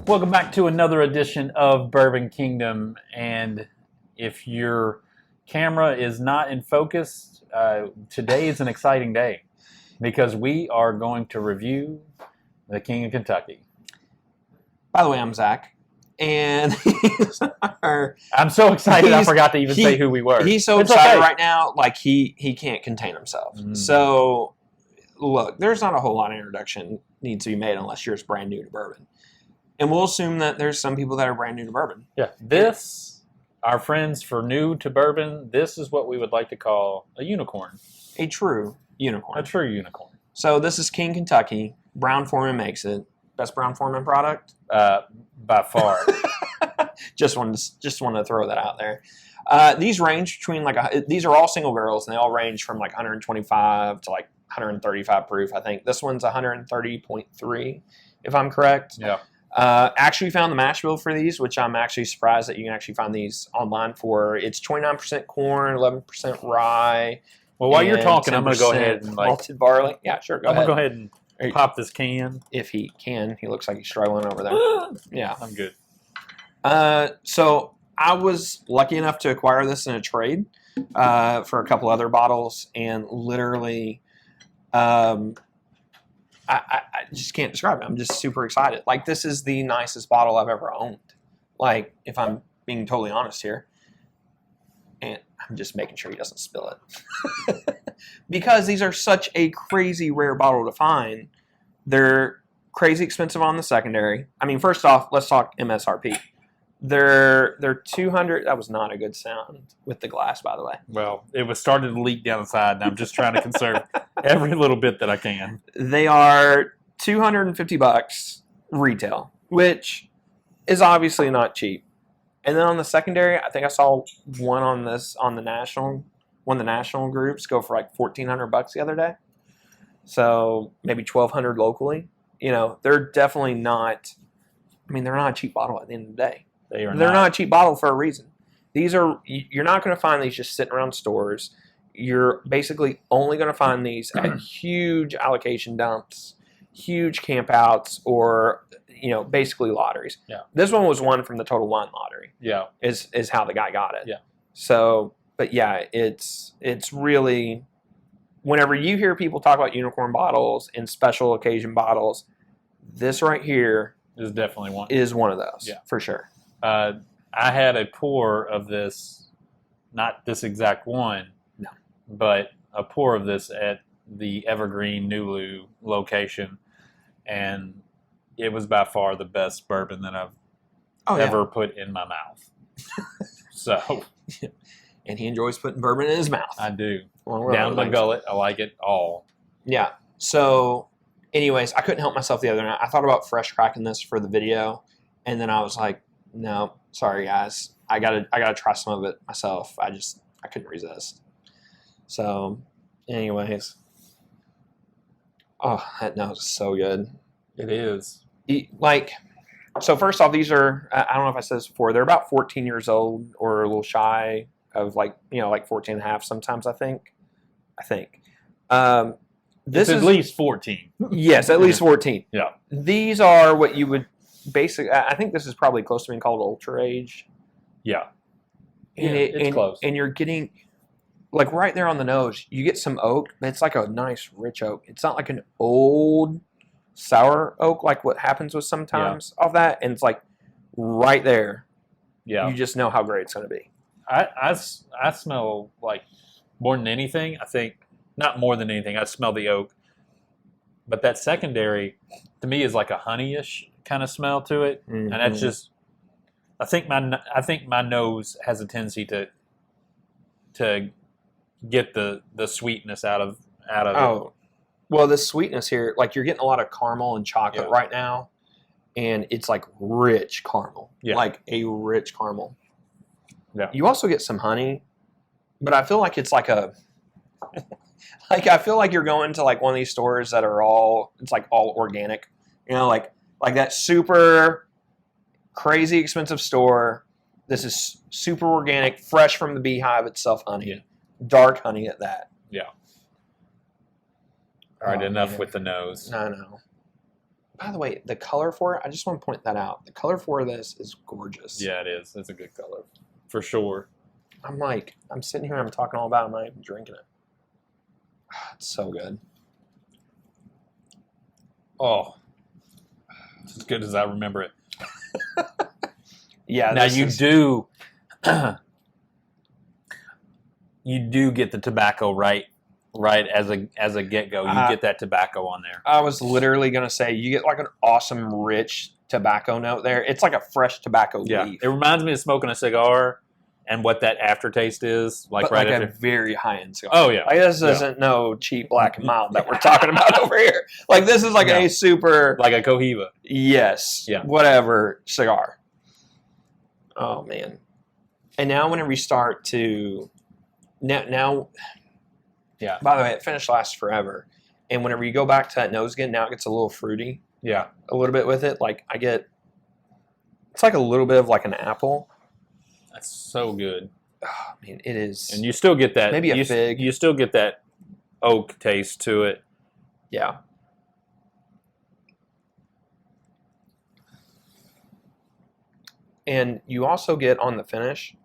Welcome back to another edition of Bourbon Kingdom. And if your camera is not in focus, today is an exciting day because we are going to review the King of Kentucky. By the way, I'm Zach. And I'm so excited I forgot to even say who we were. He's so excited right now, like he can't contain himself. So, look, there's not a whole lot of introduction needs to be made unless you're just brand new to bourbon. And we'll assume that there's some people that are brand new to bourbon. Yeah. Our friends for new to bourbon, this is what we would like to call a unicorn. A true unicorn. A true unicorn. So this is King Kentucky. Brown-Forman makes it. Best Brown-Forman product? By far. Just wanted to throw that out there. These range between these are all single barrels, and they all range from like 125 to like 135 proof. I think this one's 130.3, if I'm correct. Yeah. Actually found the mash bill for these, which I'm actually surprised that you can actually find these online for. It's 29% corn, 11% rye. Well, while you're talking, I'm going to go ahead and malted barley. Yeah, sure. I'm going to go ahead and pop this can. If he can. He looks like he's struggling over there. Yeah. I'm good. So I was lucky enough to acquire this in a trade for a couple other bottles, and literally I just can't describe it. I'm just super excited. Like, this is the nicest bottle I've ever owned. Like, if I'm being totally honest here. And I'm just making sure he doesn't spill it. Because these are such a crazy rare bottle to find. They're crazy expensive on the secondary. I mean, first off, let's talk MSRP. They're 200. That was not a good sound with the glass, by the way. Well, it was starting to leak down the side, and I'm just trying to conserve every little bit that I can. They are $250 retail, which is obviously not cheap. And then on the secondary, I think I saw one on the national groups go for like $1,400 the other day. So maybe $1,200 locally. You know, they're definitely not. I mean, they're not a cheap bottle at the end of the day. They're not a cheap bottle for a reason. You're not going to find these just sitting around stores. You're basically only going to find these at huge allocation dumps, huge campouts, or basically lotteries. Yeah. This one was one from the Total Wine Lottery. Yeah. Is how the guy got it. Yeah. So, but yeah, it's really, whenever you hear people talk about unicorn bottles and special occasion bottles, this right here is definitely one. Is one of those. Yeah. For sure. I had a pour of this, not this exact one, no, but a pour of this at the Evergreen Nulu location, and it was by far the best bourbon that I've ever put in my mouth. So, and he enjoys putting bourbon in his mouth. I do. Down my gullet. I like it all. Yeah. So, anyways, I couldn't help myself the other night. I thought about fresh cracking this for the video, and then I was like, no, sorry guys, I gotta try some of it myself. I couldn't resist. So, anyways, oh, that nose is so good. It is. So first off, these are, I don't know if I said this before, they're about 14 years old or a little shy of like 14 and a half sometimes, I think. This is at least 14. Yes, at least 14. Yeah. These are what you would basically, I think this is probably close to being called ultra age. Yeah. It's close. And you're getting, like right there on the nose, you get some oak, but it's like a nice rich oak. It's not like an old sour oak like what happens with sometimes of that. And it's like right there. Yeah. You just know how great it's going to be. I smell, like, more than anything, I think, not more than anything, I smell the oak. But that secondary, to me, is like a honeyish kind of smell to it. Mm-hmm. And that's just, I think my nose has a tendency to get the sweetness out of it. Well, the sweetness here, like you're getting a lot of caramel and chocolate right now, and it's like rich caramel, like a rich caramel. Yeah. You also get some honey, but I feel like it's like a, I feel like you're going to like one of these stores that are all organic, like that super crazy expensive store. This is super organic, fresh from the beehive itself honey, dark honey at that. Yeah. All right, enough with the nose. No. By the way, the color for it, I just want to point that out. The color for this is gorgeous. Yeah, it is. It's a good color for sure. I'm sitting here, I'm talking all about it, I'm not even drinking it. It's so good. Oh, it's as good as I remember it. Yeah. Now you do get the tobacco right as a get go. You get that tobacco on there. I was literally gonna say you get like an awesome rich tobacco note there. It's like a fresh tobacco leaf. It reminds me of smoking a cigar and what that aftertaste is like but right like after. a very high end cigar. Oh yeah, Like this isn't no cheap Black and Mild that we're talking about over here. Like this is like a super like a Cohiba. whatever cigar. Oh man. And now whenever we start to now Yeah. By the way, it finished lasts forever. And whenever you go back to that nose again, now it gets a little fruity. Yeah. A little bit with it. Like it's like a little bit of like an apple. That's so good. Oh, I mean, it is. And you still get that. Maybe a fig. You still get that oak taste to it. Yeah. And you also get on the finish,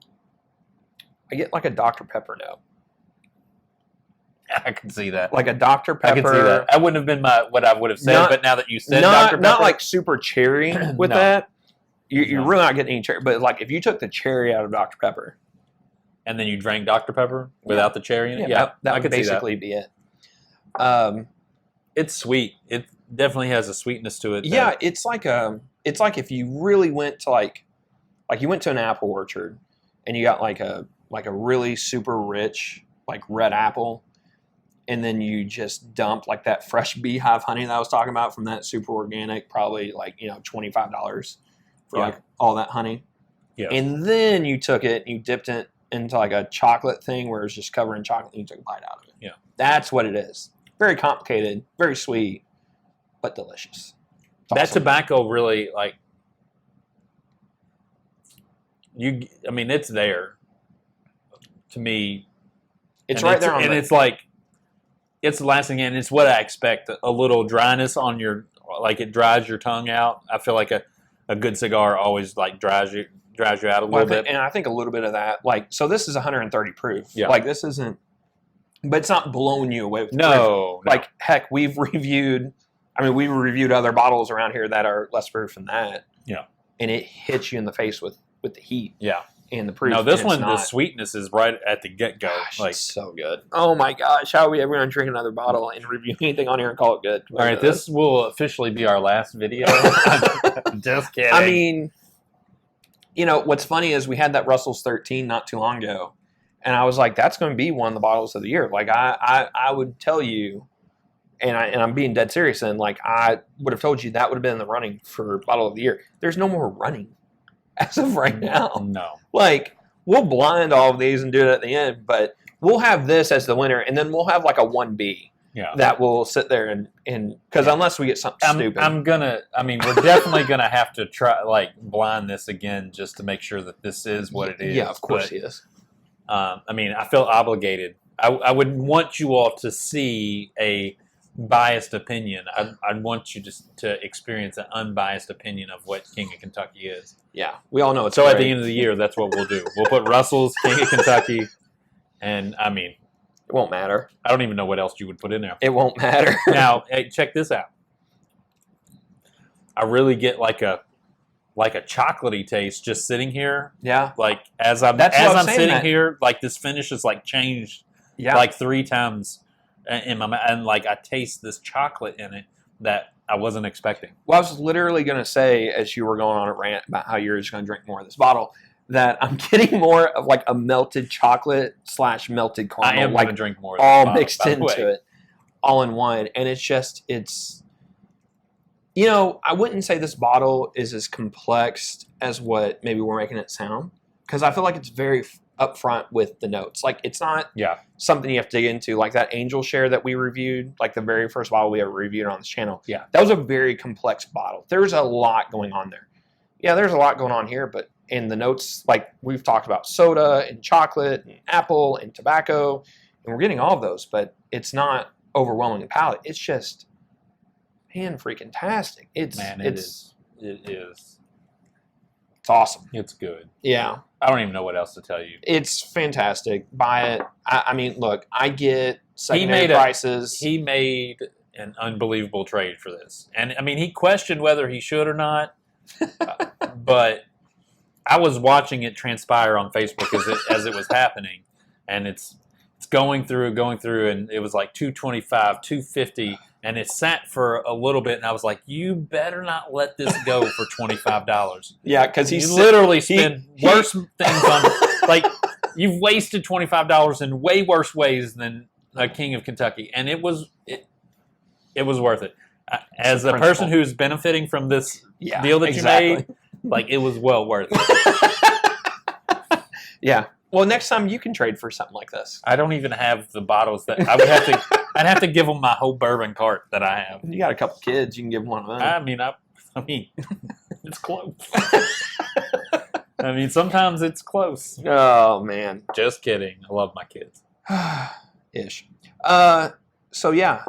I get like a Dr. Pepper note. I can see that. Like a Dr. Pepper. I can see that. That wouldn't have been what I would have said, but now that you said Dr. Pepper. Not like super cherry with No. that. You're No. really not getting any cherry. But like if you took the cherry out of Dr. Pepper. And then you drank Dr. Pepper without the cherry in it? That I would could see that. basically be it. It's sweet. It definitely has a sweetness to it. Yeah, it's like if you really went to like you went to an apple orchard and you got like a really super rich like red apple, and then you just dumped like that fresh beehive honey that I was talking about from that super organic, probably like $25 for like all that honey. Yeah. And then you took it and you dipped it into like a chocolate thing where it's just covered in chocolate and you took a bite out of it. Yeah. That's what it is. Very complicated, very sweet, but delicious. It's that awesome. tobacco really like it's there to me. It's And right there on and the, it's like it's lasting, and it's what I expect. A little dryness on your, like it dries your tongue out. I feel like a good cigar always like dries you out a little bit. And I think a little bit of that, like, so this is 130 proof. Yeah. Like this isn't, but it's not blowing you away with the proof. No. Like heck, we've reviewed other bottles around here that are less proof than that. Yeah. And it hits you in the face with the heat Yeah. and the proof. No, this and one, it's the not. sweetness is right at the get go. Gosh, Like, it's so good. Oh my gosh, how are we ever going to drink another bottle and review anything on here and call it good? all right, this will officially be our last video. Just kidding. I mean, what's funny is we had that Russell's 13 not too long ago, and I was like, that's going to be one of the bottles of the year. Like I would tell you, and I'm being dead serious, and like I would have told you that would have been in the running for bottle of the year. There's no more running as of right now. no. Like we'll blind all of these and do it at the end, but we'll have this as the winner, and then we'll have like a 1B. Yeah. That will sit there and because unless we get something stupid. We're definitely gonna have to try like blind this again just to make sure that this is what it is. Yeah, of course But, he is. I feel obligated. I would want you all to see a biased opinion. I'd want you to experience an unbiased opinion of what King of Kentucky is. Yeah, we all know it's So at great. the end of the year, that's what we'll do. We'll put Russell's, King of Kentucky, and It won't matter. I don't even know what else you would put in there. It won't matter. Now, hey, check this out. I really get like a chocolatey taste just sitting here. Yeah. Like as I'm That's what I'm saying, sitting that- here, like this finish is like changed Yeah. like 3 times in my mouth, and like I taste this chocolate in it that I wasn't expecting. Well, I was literally going to say, as you were going on a rant about how you're just going to drink more of this bottle, that I'm getting more of like a melted chocolate / melted I caramel, am like going to drink more of this all bottle, mixed by the way. into it, all in one. And it's, I wouldn't say this bottle is as complex as what maybe we're making it sound, because I feel like it's very upfront with the notes. Like it's not Yeah. something you have to dig into, like that Angel Share that we reviewed, like the very first bottle we ever reviewed on this channel. Yeah. That was a very complex bottle. There's a lot going on there. Yeah, there's a lot going on here, but in the notes, like we've talked about soda and chocolate and apple and tobacco, and we're getting all of those, but it's not overwhelming the palate. It's just, fan freaking tastic. It's Man, it's It is. it's awesome. It's good. Yeah, I don't even know what else to tell you. it's fantastic. Buy it. I mean, look, I get secondary made a- prices. He made an unbelievable trade for this. And, I mean, he questioned whether he should or not, but I was watching it transpire on Facebook as it was happening, and it's going through, and it was like 225, 250, and it sat for a little bit, and I was like, you better not let this go for $25. Yeah, because You he's literally spend he- worse things on, like, you've wasted $25 in way worse ways than a King of Kentucky, and it was worth it. As a person who's benefiting from this deal that you made, like, it was well worth it. Yeah. Well, next time you can trade for something like this. I don't even have the bottles that I would have to. I'd have to give them my whole bourbon cart that I have. You got a couple kids, you can give them one of them. I mean, it's close. I mean, sometimes it's close. Oh man. Just kidding. I love my kids. Ish. So yeah,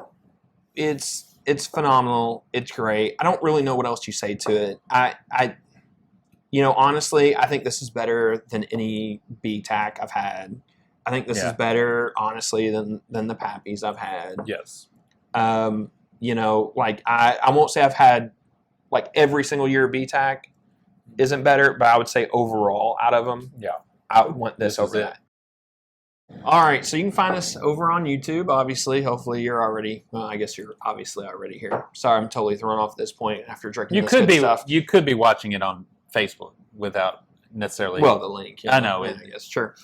it's phenomenal. It's great. I don't really know what else you say to it. Honestly, I think this is better than any BTAC I've had. I think this is better, honestly, than the Pappies I've had. Yes. I won't say I've had like every single year BTAC isn't better, but I would say overall out of them, I would want this over that. All right, so you can find us over on YouTube, obviously. Hopefully you're already, well, I guess you're obviously already here. Sorry, I'm totally thrown off at this point after drinking this good stuff. You could be watching it on Facebook without necessarily. Well, the link. Yeah, I know. I guess, sure.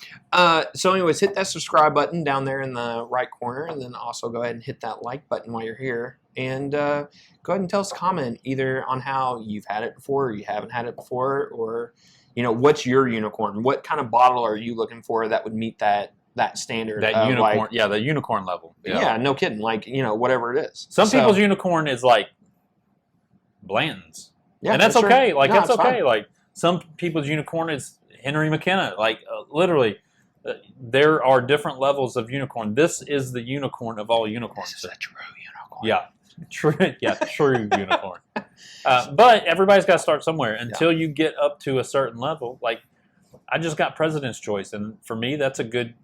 So anyways, hit that subscribe button down there in the right corner, and then also go ahead and hit that like button while you're here. And go ahead and tell us a comment either on how you've had it before or you haven't had it before, or, what's your unicorn? What kind of bottle are you looking for that would meet that standard? That unicorn, the unicorn level. Yeah, no kidding. Like, whatever it is. Some people's unicorn is like Blanton's. Yeah, and that's sure. okay. Like, No, that's it's okay. fine. Like, some people's unicorn is Henry McKenna. Like, literally, there are different levels of unicorn. This is the unicorn of all unicorns. This is a true unicorn. Yeah. True unicorn. But everybody's got to start somewhere until you get up to a certain level. Like, I just got President's Choice, and for me, that's a good,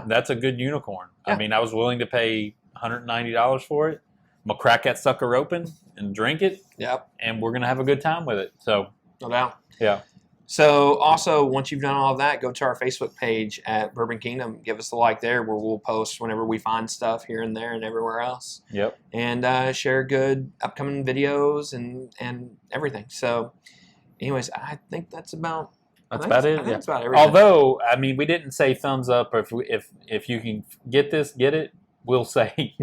that's a good unicorn. Yeah. I mean, I was willing to pay $190 for it. I'm going to crack that sucker open and drink it. Yep. And we're going to have a good time with it. So, No doubt. yeah. So also, once you've done all of that, go to our Facebook page at Bourbon Kingdom. Give us a like there, where we'll post whenever we find stuff here and there and everywhere else. Yep. And share good upcoming videos and everything. So, anyways, I think that's about That's I think about it. that's about everything. Although, I mean, we didn't say thumbs up. If you can get it, we'll say.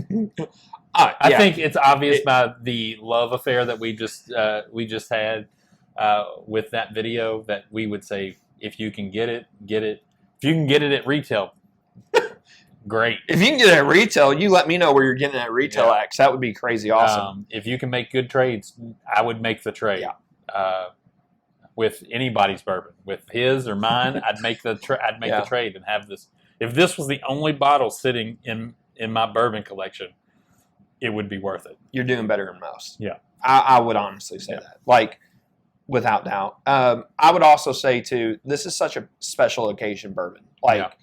I think it's obvious by the love affair that we just had with that video that we would say, if you can get it, get it. If you can get it at retail, great. If you can get it at retail, you let me know where you're getting it at retail at, 'cause that would be crazy awesome. If you can make good trades, I would make the trade. Yeah. With anybody's bourbon, with his or mine, I'd make the the trade and have this. If this was the only bottle sitting in my bourbon collection, it would be worth it. You're doing better than most. Yeah. I would honestly say that. Like, without doubt. I would also say, too, this is such a special occasion bourbon. Like,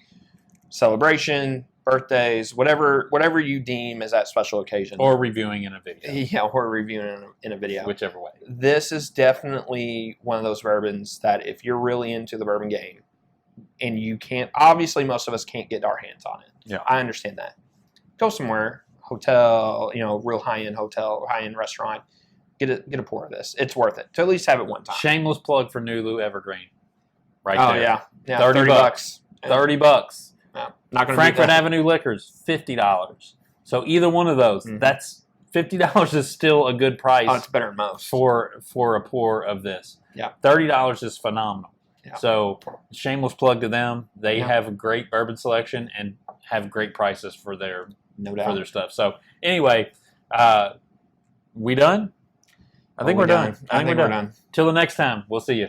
celebration, birthdays, whatever you deem as that special occasion. Or reviewing in a video. Yeah, or reviewing in a video. Whichever way. This is definitely one of those bourbons that if you're really into the bourbon game, and you can't, obviously most of us can't get our hands on it. Yeah. I understand that. Go somewhere, hotel, real high-end hotel, high-end restaurant, get a pour of this. It's worth it to at least have it one time. Shameless plug for Nulu Evergreen. Right Oh, there. yeah. 30 bucks. Yeah. $30. Yeah. Not gonna Frankfurt beat that. Avenue Liquors, $50. So either one of those, that's $50 is still a good price. Oh, it's better than most. for a pour of this. Yeah. $30 is phenomenal. Yeah. So shameless plug to them. They have a great bourbon selection and have great prices for their stuff. So anyway, we done? I think we're done. I think we're done. Till the next time, we'll see you.